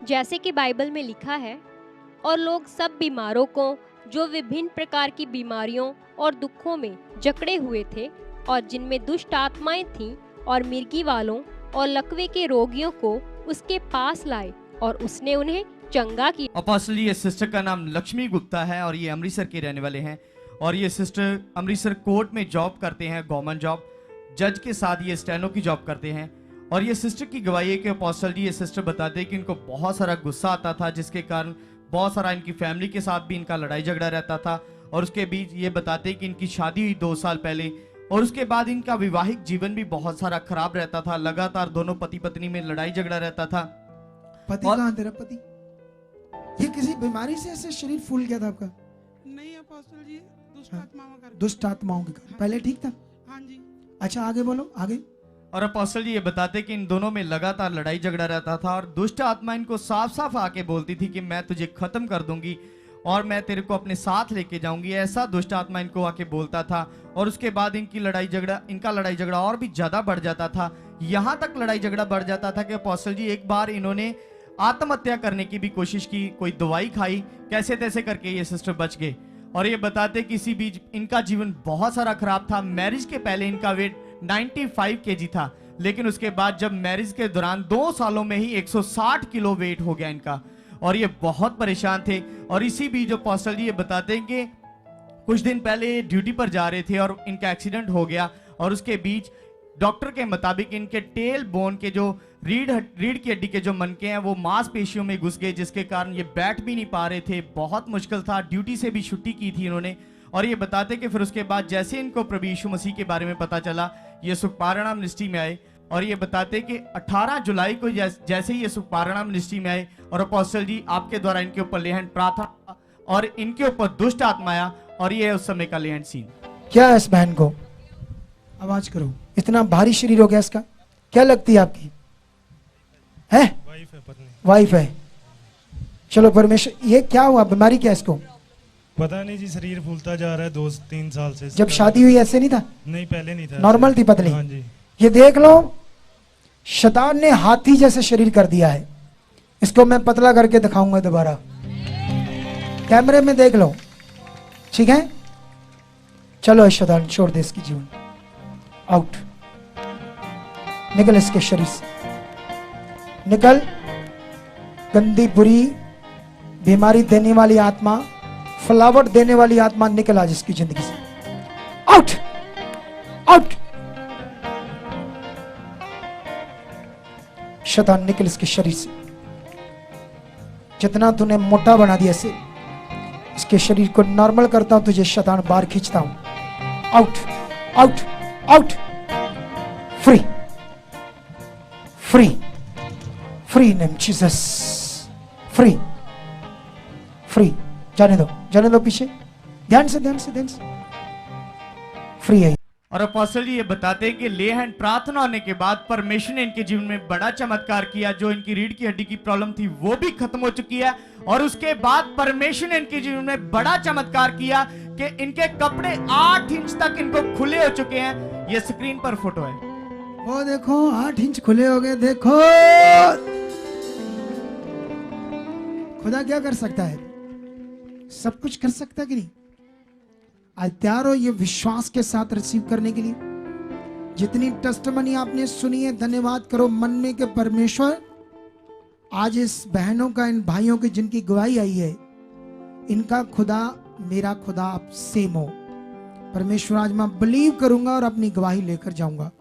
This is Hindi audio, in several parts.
जैसे कि बाइबल में लिखा है, और लोग सब बीमारों को, जो विभिन्न प्रकार की बीमारियों और दुखों में जकड़े हुए थे और जिनमें दुष्ट आत्माएं थीं, और मिर्गी वालों और लकवे के रोगियों को उसके पास लाए और उसने उन्हें चंगा किया। अपोस्टल ये सिस्टर का नाम लक्ष्मी गुप्ता है और ये अमृतसर के रहने वाले हैं और ये सिस्टर अमृतसर कोर्ट में जॉब करते हैं, गवर्नमेंट जॉब। जज के साथ ये स्टेनो की जॉब करते हैं और ये सिस्टर की गवाही है कि अपोस्टल जी ये सिस्टर बताते हैं कि इनको बहुत सारा गुस्सा आता था, जिसके कारण बहुत सारा इनकी फैमिली के साथ भी इनका लड़ाई झगड़ा रहता था। और उसके बीच ये बताते हैं कि इनकी शादी हुई 2 साल पहले और उसके बाद इनका वैवाहिक जीवन भी बहुत सारा खराब रहता था। लगातार दोनों पति पत्नी में लड़ाई झगड़ा रहता था। पति और- कहाँ तेरा पति? ये किसी बीमारी से ऐसे शरीर फूल गया था आपका? नहीं अपोस्टल जी, दुष्ट हाँ। आत्माओं का दुष्ट आत्माओं के कारण। पहले ठीक था? हाँ जी। अच्छा आगे बोलो, आगे। और अपोस्टल जी ये बताते कि इन दोनों में लगातार लड़ाई झगड़ा रहता था और दुष्ट आत्मा इनको साफ साफ आके बोलती थी कि मैं तुझे खत्म कर दूंगी और मैं तेरे को अपने साथ लेके जाऊंगी। ऐसा दुष्ट आत्मा इनको आके बोलता था और उसके बाद इनका लड़ाई झगड़ा और भी ज्यादा बढ़ जाता था। यहाँ तक लड़ाई झगड़ा बढ़ जाता था कि अपोस्टल जी एक बार इन्होंने आत्महत्या करने की भी कोशिश की, कोई दवाई खाई, कैसे तैसे करके ये सिस्टर बच गए। और ये बताते कि इसी बीच इनका जीवन बहुत सारा खराब था। मैरिज के पहले इनका वेट 95 केजी था, लेकिन उसके बाद जब मैरिज के दौरान 2 सालों में ही 160 किलो वेट हो गया इनका और ये बहुत परेशान थे। और इसी बीच जो अपोस्टल जी ये बताते हैं कि कुछ दिन पहले ड्यूटी पर जा रहे थे और इनका एक्सीडेंट हो गया और उसके बीच डॉक्टर के मुताबिक इनके टेल बोन के जो रीढ़ की हड्डी के जो मनके हैं वो मांसपेशियों में घुस गए, जिसके कारण ये बैठ भी नहीं पा रहे थे। बहुत मुश्किल था, ड्यूटी से भी छुट्टी की थी इन्होंने। और ये बताते कि फिर उसके बाद जैसे इनको प्रभु यीशु मसीह के बारे में पता चला, ये सुखपारायण मिनिस्ट्री में आए। और ये बताते कि 18 जुलाई को जैसे ही ये सुखपारायण मिनिस्ट्री में आए और अपोस्टल जी आपके द्वारा इनके ऊपर लेहन प्रार्थना और इनके ऊपर दुष्ट आत्मा आया और ये उस समय का लेहन सीन। क्या है इस बहन को? आवाज करो। इतना भारी शरीर हो गया इसका? क्या लगती है आपकी? है वाइफ है, पत्नी। वाइफ है। चलो परमेश्वर, ये क्या हुआ? बीमारी क्या है इसको? पता नहीं जी, शरीर फूलता जा रहा है 2-3 साल से। जब शादी हुई ऐसे नहीं था? नहीं, पहले नहीं था। नॉर्मल थी पतली? हाँ जी। ये देख लो, शैतान ने हाथी जैसे शरीर कर दिया है इसको। मैं पतला करके दिखाऊंगा दोबारा, कैमरे में देख लो, ठीक है? चलो शैतान छोड़ दे इसकी जीवन, आउट, निकल इसके शरीर से, निकल। गंदी बुरी बीमारी देने वाली आत्मा, फ्लावर देने वाली आत्मा, निकल आज इसकी जिंदगी से, आउट, आउट। शैतान निकल इसके शरीर से। जितना तूने मोटा बना दिया इसे, इसके शरीर को नॉर्मल करता हूं, तुझे शैतान बाहर खींचता हूं, out, out, out, free, free, free name Jesus, free, free. जाने दो पीछे, ध्यान से, ध्यान से, ध्यान से, फ्री है। और अपोस्टल जी ये बताते हैं कि लेहन प्रार्थना होने के बाद परमेश्वर ने इनके जीवन में बड़ा चमत्कार किया। जो इनकी रीढ़ की हड्डी की प्रॉब्लम थी वो भी खत्म हो चुकी है और उसके बाद परमेश्वर ने इनके जीवन में बड़ा चमत्कार किया कि इनके कपड़े 8 इंच तक इनको खुले हो चुके हैं। ये स्क्रीन पर फोटो है, वो देखो 8 इंच खुले हो गए। देखो खुदा क्या कर सकता है? सब कुछ कर सकता है कि नहीं? आज तैयार हो ये विश्वास के साथ रिसीव करने के लिए? जितनी टेस्टमनी आपने सुनी है, धन्यवाद करो मन में कि परमेश्वर आज इस बहनों का, इन भाइयों की जिनकी गवाही आई है, इनका खुदा मेरा खुदा आप सेम हो। परमेश्वर आज मैं बिलीव करूंगा और अपनी गवाही लेकर जाऊंगा।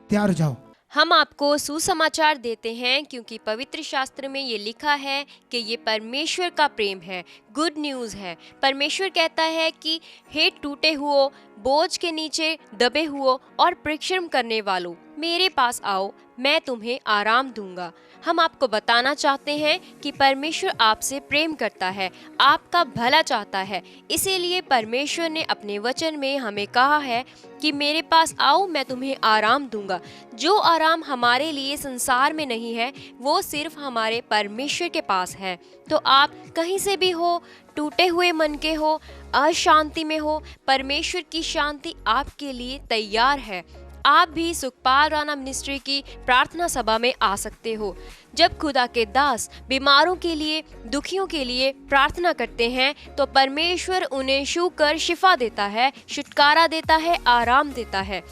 तैयार हो जाओ। हम आपको सुसमाचार देते हैं क्योंकि पवित्र शास्त्र में ये लिखा है कि ये परमेश्वर का प्रेम है, गुड न्यूज़ है। परमेश्वर कहता है कि हे टूटे हुओ, बोझ के नीचे दबे हुओ और परिश्रम करने वालों, मेरे पास आओ, मैं तुम्हें आराम दूंगा। हम आपको बताना चाहते हैं कि परमेश्वर आपसे प्रेम करता है, आपका भला चाहता है। इसीलिए परमेश्वर ने अपने वचन में हमें कहा है कि मेरे पास आओ, मैं तुम्हें आराम दूंगा। जो आराम हमारे लिए संसार में नहीं है, वो सिर्फ हमारे परमेश्वर के पास है। तो आप कहीं से भी हो, टूटे हुए मन के हो, अशांति में हो, परमेश्वर की शांति आपके लिए तैयार है। आप भी सुखपाल राणा मिनिस्ट्री की प्रार्थना सभा में आ सकते हो। जब खुदा के दास बीमारों के लिए, दुखियों के लिए प्रार्थना करते हैं तो परमेश्वर उन्हें छू कर शिफा देता है, छुटकारा देता है, आराम देता है।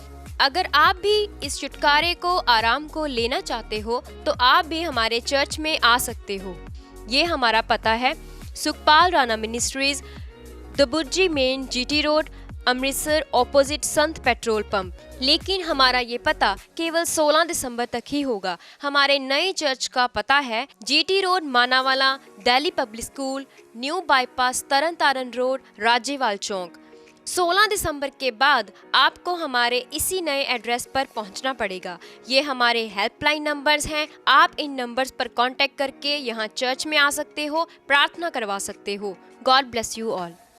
अगर आप भी इस छुटकारे को, आराम को लेना चाहते हो तो आप भी हमारे चर्च में आ सकते हो। ये हमारा पता है, Sukhpal Rana ministries, Daburji main, GT road, Amritsar, opposite Sant petrol pump. लेकिन हमारा ये पता केवल 16 दिसंबर तक ही होगा। हमारे नए चर्च का पता है GT road, Manawala, Delhi Public School, new bypass, Tarn Taran road, Rajewal चौक। 16 दिसंबर के बाद आपको हमारे इसी नए एड्रेस पर पहुंचना पड़ेगा। ये हमारे हेल्पलाइन नंबर्स हैं। आप इन नंबर्स पर कांटेक्ट करके यहाँ चर्च में आ सकते हो, प्रार्थना करवा सकते हो। God bless you all.